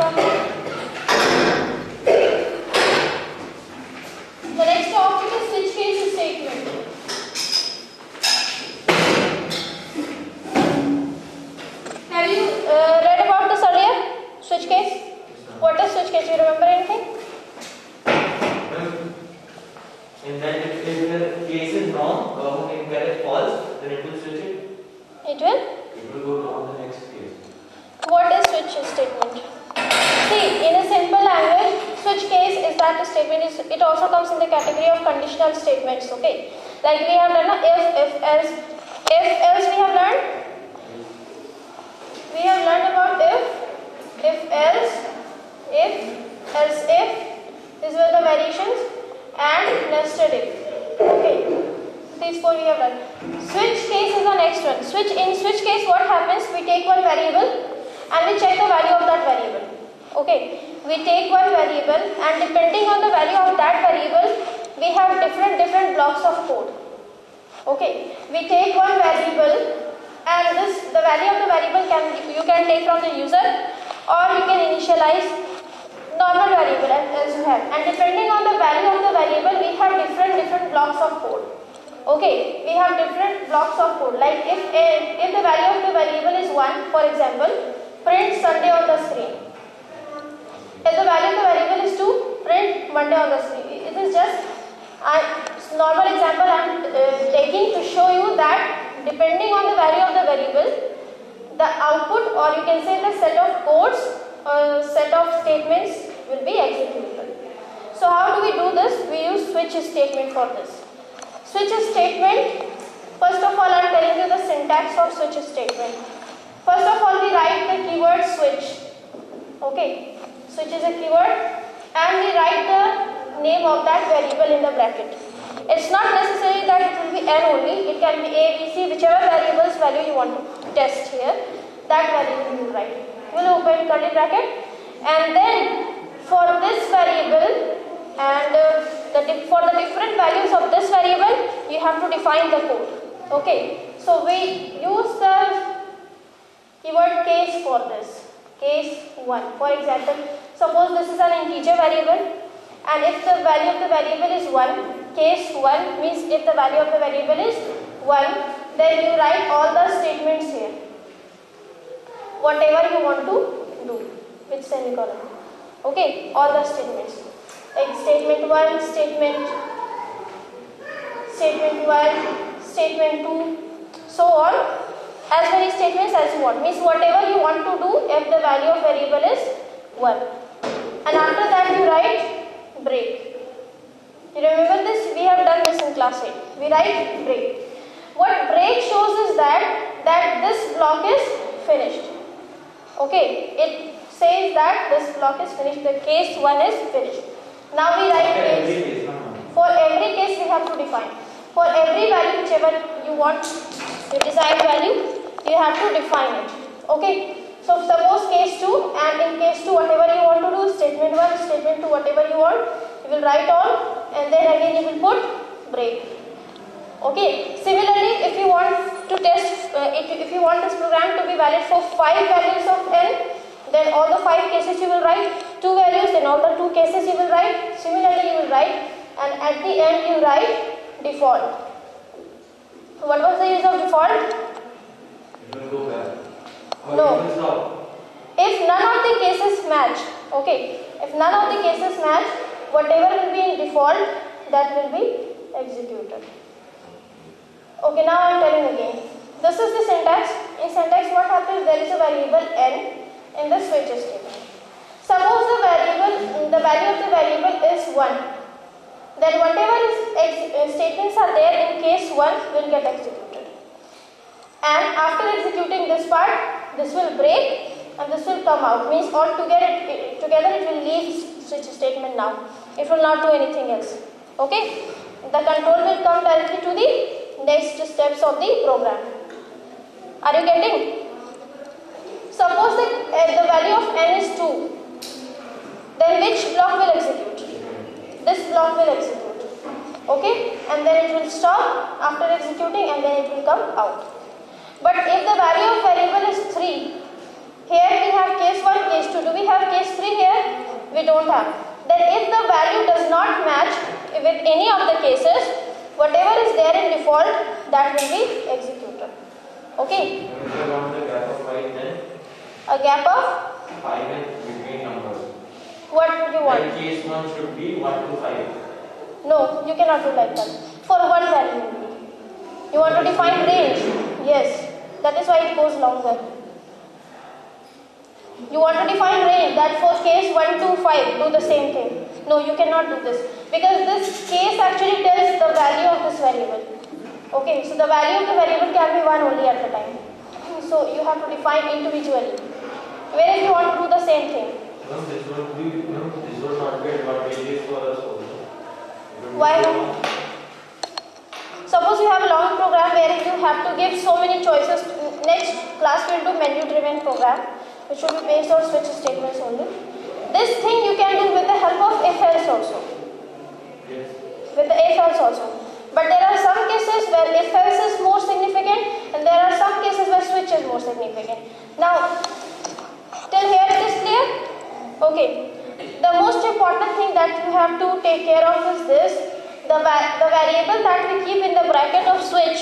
The next topic is switch case statement. Have you read about this earlier? Switch case? What is switch case? Do you remember anything? In that if the case is wrong, if get it false, then it will switch it. It will? It will go on the next case. What is switch statement? See, in a simple language, switch case is that statement is, it also comes in the category of conditional statements, okay? Like we have done if, else we have learned. We have learned about if, else, if. These were the variations and nested if. Okay, these four we have done. Switch case is the next one. In switch case, what happens? We take one variable and we check the value of that variable. Okay, we take one variable and depending on the value of that variable, we have different blocks of code. Okay, we take one variable and the value of the variable you can take from the user, or you can initialize normal variable as you have, and depending on the value of the variable we have different blocks of code. Okay, we have different blocks of code. Like if the value of the variable is 1, for example, print Sunday on the screen. If the value of the variable is 2, print Monday on the screen. It is just a normal example I am taking to show you that depending on the value of the variable, the output, or you can say the set of codes or set of statements will be executed. So how do we do this? We use switch statement for this. Switch statement, first of all I am telling you the syntax of switch statement. First of all we write the keyword switch. Okay, switch is a keyword and we write the name of that variable in the bracket. It's not necessary that it will be n only, it can be a, b, c, whichever variable's value you want to test here, that variable you will write. You will open curly bracket and then for this variable and for the different values of this variable you have to define the code. Okay, so we use the keyword case for this. Case 1. For example, suppose this is an integer variable and if the value of the variable is 1, case 1 means if the value of the variable is 1, then you write all the statements here. Whatever you want to do with semicolon. Okay, all the statements. Like statement 1, statement 1, statement 2, so on. As many statements as you want. Means whatever you want to do if the value of variable is 1. And after that you write break. You remember this? We have done this in class 8. We write break. What break shows is that this block is finished. Okay, it says that this block is finished. The case 1 is finished. Now we write case. For every case we have to define. For every value whichever you want, your desired value, you have to define it. Okay. So suppose case 2, and in case 2 whatever you want to do, statement 1, statement 2, whatever you want, you will write all and then again you will put break. Okay. Similarly, if you want to test, if you want this program to be valid for 5 values of n, then all the 5 cases you will write, 2 values, then all the 2 cases you will write. Similarly, you will write, and at the end you write default. What was the use of default? It will go back. No. If none of the cases match, okay, if none of the cases match, whatever will be in default, that will be executed. Okay, now I am telling again. This is the syntax. In syntax, what happens? There is a variable n in the switch statement. Suppose the value of the variable is 1. Then whatever statements are there in case 1 will get executed. And after executing this part, this will break and this will come out. Means all together it will leave switch statement now. It will not do anything else. Okay? The control will come directly to the next steps of the program. Are you getting? Suppose the value of n is 2. Then which block will execute? This block will execute. Okay? And then it will stop after executing and then it will come out. But if the value of variable is 3, here we have case 1, case 2. Do we have case 3 here? We don't have. Then if the value does not match with any of the cases, whatever is there in default, that will be executed. Okay? If you want the gap of 5, then A gap of 5 in between numbers. what do you want? Then case 1 should be 1 to 5. No, you cannot do like that. For one value only. You want to define range? Yes. That is why it goes longer. You want to define range, that for case 1 to 5, do the same thing. No, you cannot do this. Because this case actually tells the value of this variable. Okay, so the value of the variable can be 1 only at the time. So you have to define individually. Whereas you want to do the same thing. This would not be advantageous for us also. Why not? Suppose you have a long program where you have to give so many choices. Next class we will do menu driven program, which will be based on switch statements only. This thing you can do with the help of if else also. Yes. With the if else also. But there are some cases where if else is more significant, and there are some cases where switch is more significant. Now, till here it is clear? Okay. The most important thing that you have to take care of is this. The variable that we keep in the bracket of switch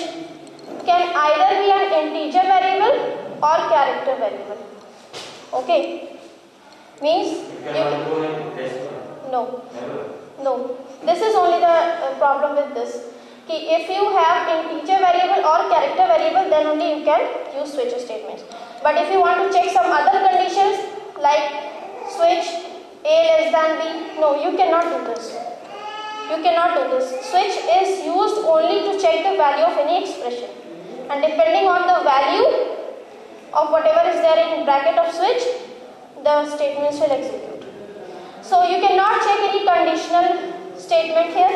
can either be an integer variable or character variable. Okay? Means You cannot go in test one. no. Never. No. This is only the problem with this. If you have integer variable or character variable, then only you can use switch statements. But if you want to check some other conditions like switch a less than b, no, you cannot do this. You cannot do this. Switch is used only to check the value of any expression. And depending on the value of whatever is there in bracket of switch, the statements will execute. So you cannot check any conditional statement here.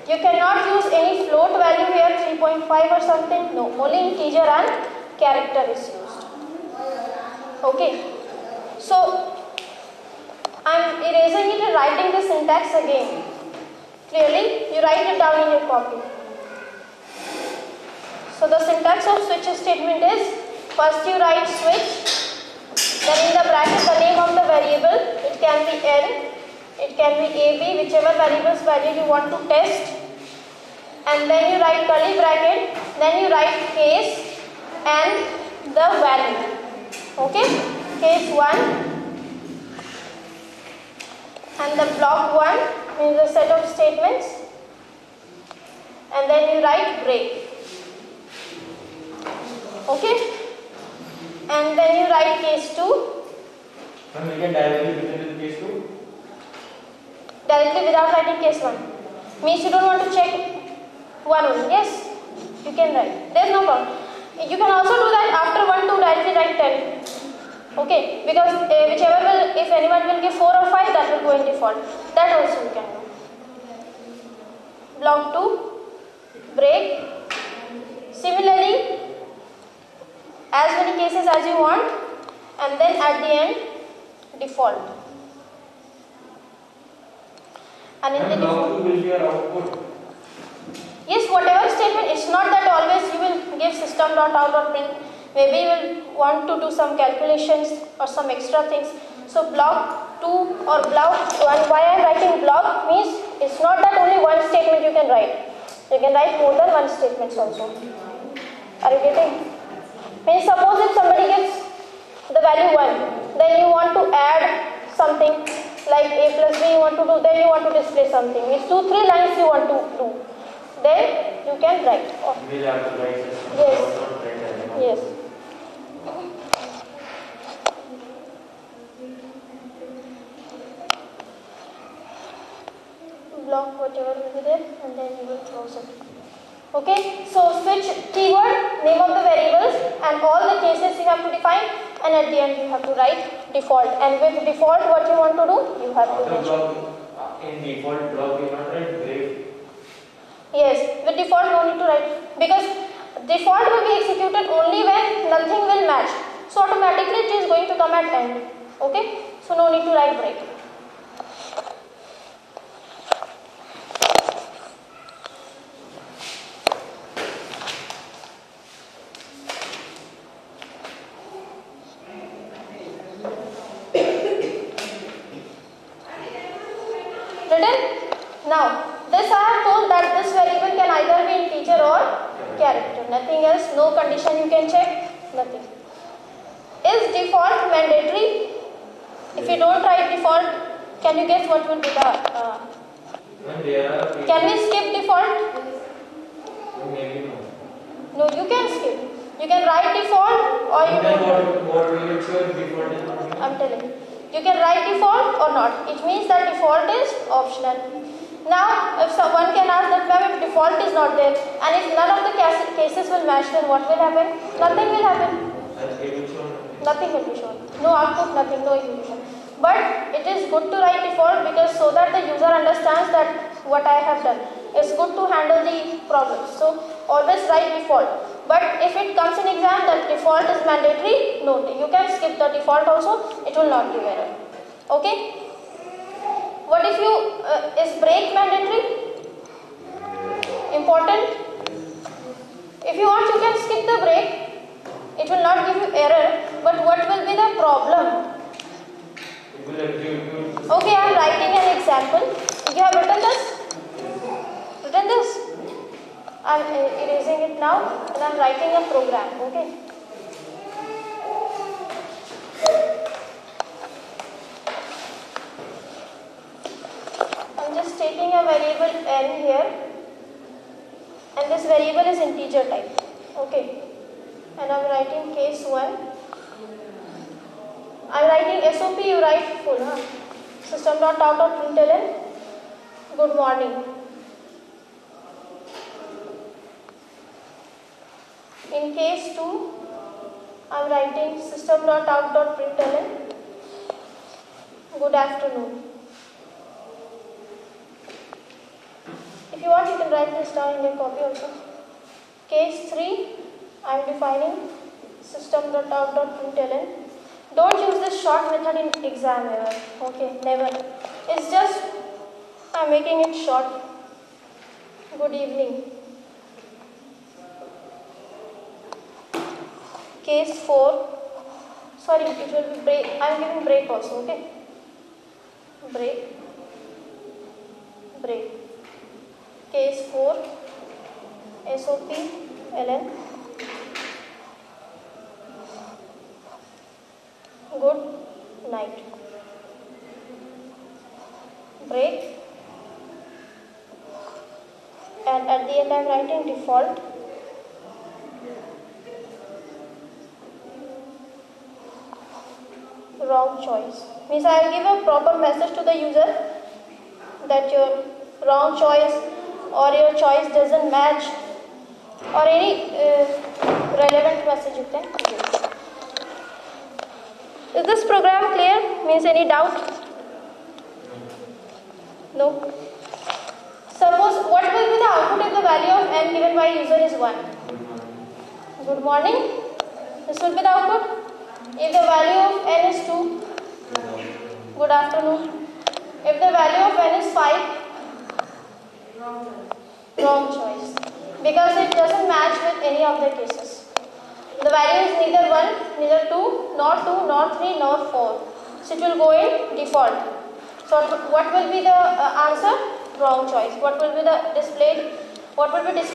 You cannot use any float value here, 3.5 or something. No, only integer and character is used. Okay. So I am erasing it and writing the syntax again. Clearly, you write it down in your copy. So the syntax of switch statement is, first you write switch, then in the bracket the name of the variable, it can be n, it can be ab, whichever variable's value you want to test, and then you write curly bracket, then you write case and the value. Okay, case 1 and the block 1 means the set of statements, and then you write break. Okay, and then you write case 2. And we can directly begin with case 2. Directly without writing case 1. Means you don't want to check 1 only. Yes, you can write. There is no problem. You can also do that after 1 to directly write 10. Okay, because whichever will, if anyone will give 4 or 5, that will go in default. That also you can do. Block 2, break. Similarly, as many cases as you want, and then at the end, default. And in the block 2 will be your output. Yes, whatever statement, it's not that always you will give system.out.print. Maybe you will want to do some calculations or some extra things. So block 2 or block 1, why I am writing block means it's not that only one statement you can write. You can write more than one statements also. Are you getting? Means suppose if somebody gives the value 1, then you want to add something like a plus b you want to do, then you want to display something. Means 2-3 lines you want to do. Then you can write. Oh. We'll have to write this. Yes. Yes. Block whatever will be there, and then you will close it. Okay, so switch keyword, name of the variables, and all the cases you have to define, and at the end you have to write default. And with default, what you want to do, you have to mention. In default block, you not write break. Yes, with default no need to write, because default will be executed only when nothing will match. So automatically it is going to come at end. Okay, so no need to write break. Now, this I have told that this variable can either be integer or character. Nothing else, no condition you can check, nothing. Is default mandatory? If you don't write default, can you guess what will be the... can we skip default? Maybe no. No, you can skip. You can write default or you then don't. what will it show if default is not? I'm telling you. You can write default or not. It means that default is optional. Now, if someone can ask that ma'am, if default is not there and if none of the cases will match, then what will happen? Nothing will happen. Nothing will be shown. No output, nothing, no execution. But it is good to write default because so that the user understands that what I have done. It's good to handle the problems. So always write default. But if it comes in exam that default is mandatory, no, you can skip the default also. It will not give error. Okay. What if you is break mandatory? Important. If you want, you can skip the break. It will not give you error. But what will be the problem? Okay, I am writing an example. You have written this? Written this? I am erasing it now and I am writing a program. Okay. I am just taking a variable n here and this variable is integer type. Okay. And I am writing case 1. I am writing SOP, you write full. System.out.println. Good morning. In case 2, I am writing system.out.println. Good afternoon. If you want, you can write this down in your copy also. Case 3, I am defining system.out.println. Don't use this short method in exam ever. Okay, never. It's just I'm making it short. Good evening. Case 4. Sorry, it will be break. I'm giving break also. Okay. Break. Break. Case 4. SOP. ln. Good night. Break. And at the end I am writing default. Wrong choice. Means I will give a proper message to the user that your wrong choice or your choice doesn't match or any relevant message you can give. Is this program clear? Means any doubt? No. Suppose what will be the output if the value of n given by user is 1? Good morning. This will be the output. If the value of n is 2, good afternoon. If the value of n is 5, wrong choice. Because it doesn't match with any of the cases. The value is neither 1, neither 2, nor 3, nor 4. So it will go in default. So what will be the answer? Wrong choice. What will be the displayed? What will be displayed?